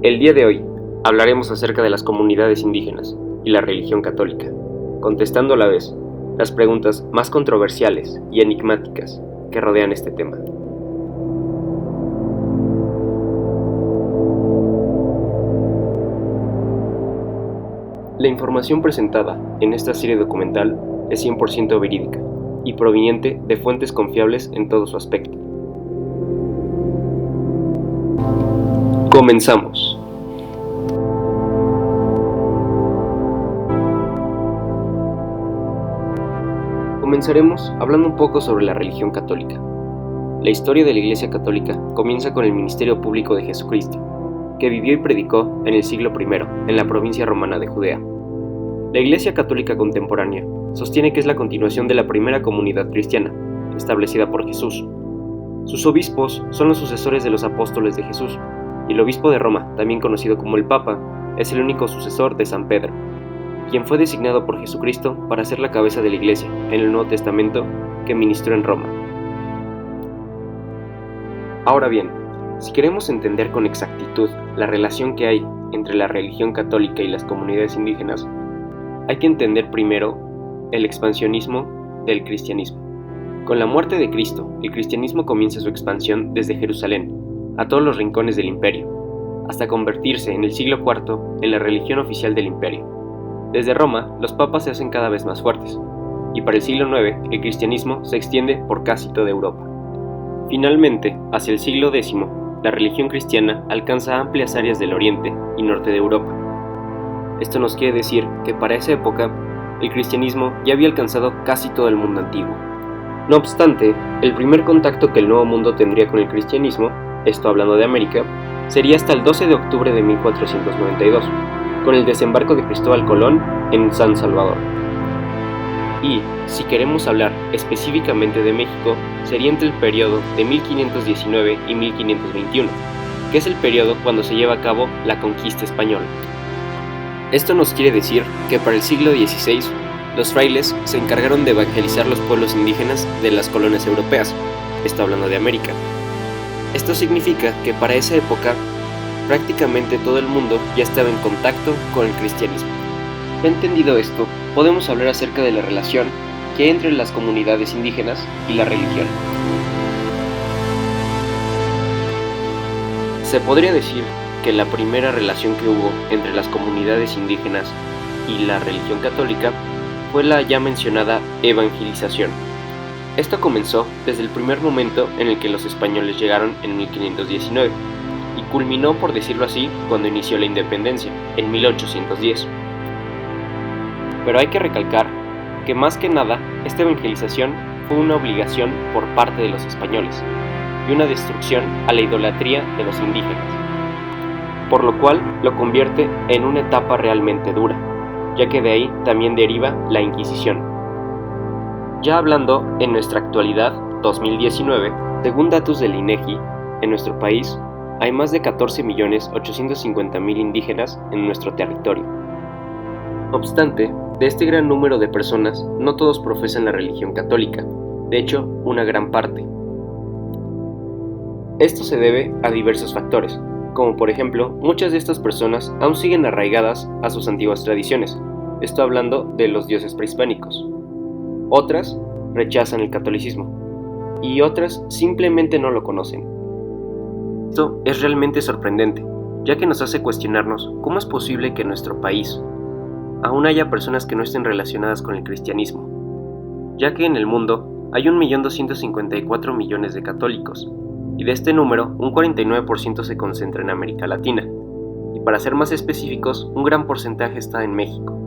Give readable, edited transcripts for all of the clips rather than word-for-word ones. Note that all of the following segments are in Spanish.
El día de hoy hablaremos acerca de las comunidades indígenas y la religión católica, contestando a la vez las preguntas más controversiales y enigmáticas que rodean este tema. La información presentada en esta serie documental es 100% verídica y proveniente de fuentes confiables en todo su aspecto. Comenzamos. Comenzaremos hablando un poco sobre la religión católica. La historia de la Iglesia Católica comienza con el ministerio público de Jesucristo, que vivió y predicó en el siglo I en la provincia romana de Judea. La Iglesia Católica contemporánea sostiene que es la continuación de la primera comunidad cristiana, establecida por Jesús. Sus obispos son los sucesores de los apóstoles de Jesús, y el obispo de Roma, también conocido como el Papa, es el único sucesor de San Pedro, quien fue designado por Jesucristo para ser la cabeza de la Iglesia en el Nuevo Testamento que ministró en Roma. Ahora bien, si queremos entender con exactitud la relación que hay entre la religión católica y las comunidades indígenas, hay que entender primero el expansionismo del cristianismo. Con la muerte de Cristo, el cristianismo comienza su expansión desde Jerusalén a todos los rincones del imperio, hasta convertirse en el siglo IV en la religión oficial del imperio. Desde Roma, los papas se hacen cada vez más fuertes, y para el siglo IX el cristianismo se extiende por casi toda Europa. Finalmente, hacia el siglo X, la religión cristiana alcanza amplias áreas del oriente y norte de Europa. Esto nos quiere decir que para esa época, el cristianismo ya había alcanzado casi todo el mundo antiguo. No obstante, el primer contacto que el Nuevo Mundo tendría con el cristianismo, esto hablando de América, sería hasta el 12 de octubre de 1492, con el desembarco de Cristóbal Colón en San Salvador. Y, si queremos hablar específicamente de México, sería entre el periodo de 1519 y 1521, que es el periodo cuando se lleva a cabo la conquista española. Esto nos quiere decir que para el siglo XVI, los frailes se encargaron de evangelizar los pueblos indígenas de las colonias europeas, esto hablando de América. Esto significa que para esa época, prácticamente todo el mundo ya estaba en contacto con el cristianismo. Entendido esto, podemos hablar acerca de la relación que hay entre las comunidades indígenas y la religión. Se podría decir que la primera relación que hubo entre las comunidades indígenas y la religión católica fue la ya mencionada evangelización. Esto comenzó desde el primer momento en el que los españoles llegaron en 1519 y culminó, por decirlo así, cuando inició la independencia, en 1810. Pero hay que recalcar que más que nada, esta evangelización fue una obligación por parte de los españoles y una destrucción a la idolatría de los indígenas, por lo cual lo convierte en una etapa realmente dura, ya que de ahí también deriva la Inquisición. Ya hablando en nuestra actualidad, 2019, según datos del INEGI, en nuestro país hay más de 14.850.000 indígenas en nuestro territorio. No obstante, de este gran número de personas, no todos profesan la religión católica, de hecho, una gran parte. Esto se debe a diversos factores, como por ejemplo, muchas de estas personas aún siguen arraigadas a sus antiguas tradiciones, esto hablando de los dioses prehispánicos. Otras rechazan el catolicismo, y otras simplemente no lo conocen. Esto es realmente sorprendente, ya que nos hace cuestionarnos cómo es posible que en nuestro país aún haya personas que no estén relacionadas con el cristianismo. ya que en el mundo hay 1.254.000.000 de católicos, y de este número un 49% se concentra en América Latina, y para ser más específicos, un gran porcentaje está en México.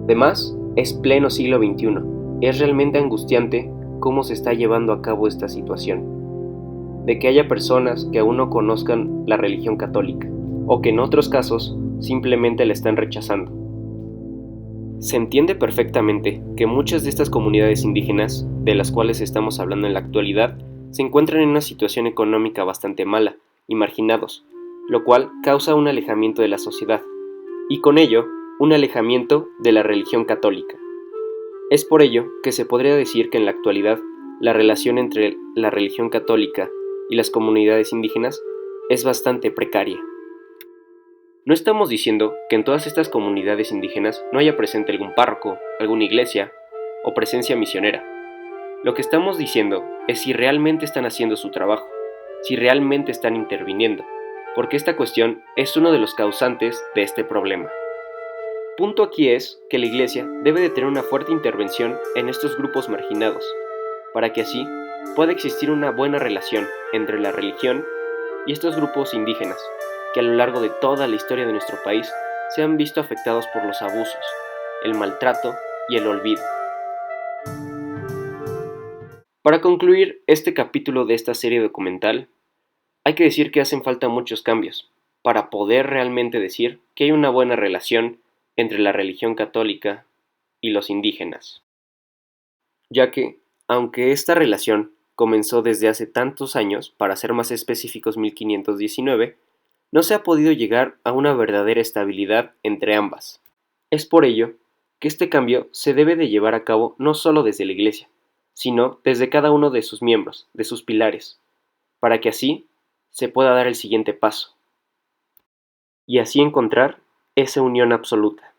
Además, es pleno siglo XXI, y es realmente angustiante cómo se está llevando a cabo esta situación, de que haya personas que aún no conozcan la religión católica, o que en otros casos simplemente la están rechazando. Se entiende perfectamente que muchas de estas comunidades indígenas, de las cuales estamos hablando en la actualidad, se encuentran en una situación económica bastante mala y marginados, lo cual causa un alejamiento de la sociedad, y con ello, un alejamiento de la religión católica. Es por ello que se podría decir que en la actualidad la relación entre la religión católica y las comunidades indígenas es bastante precaria. No estamos diciendo que en todas estas comunidades indígenas no haya presente algún párroco, alguna iglesia o presencia misionera. Lo que estamos diciendo es si realmente están haciendo su trabajo, si realmente están interviniendo, porque esta cuestión es uno de los causantes de este problema. Punto aquí es que la Iglesia debe de tener una fuerte intervención en estos grupos marginados, para que así pueda existir una buena relación entre la religión y estos grupos indígenas, que a lo largo de toda la historia de nuestro país se han visto afectados por los abusos, el maltrato y el olvido. Para concluir este capítulo de esta serie documental, hay que decir que hacen falta muchos cambios para poder realmente decir que hay una buena relación entre la religión católica y los indígenas, ya que, aunque esta relación comenzó desde hace tantos años, para ser más específicos 1519, no se ha podido llegar a una verdadera estabilidad entre ambas. Es por ello que este cambio se debe de llevar a cabo no solo desde la Iglesia, sino desde cada uno de sus miembros, de sus pilares, para que así se pueda dar el siguiente paso, y así encontrar esa unión absoluta.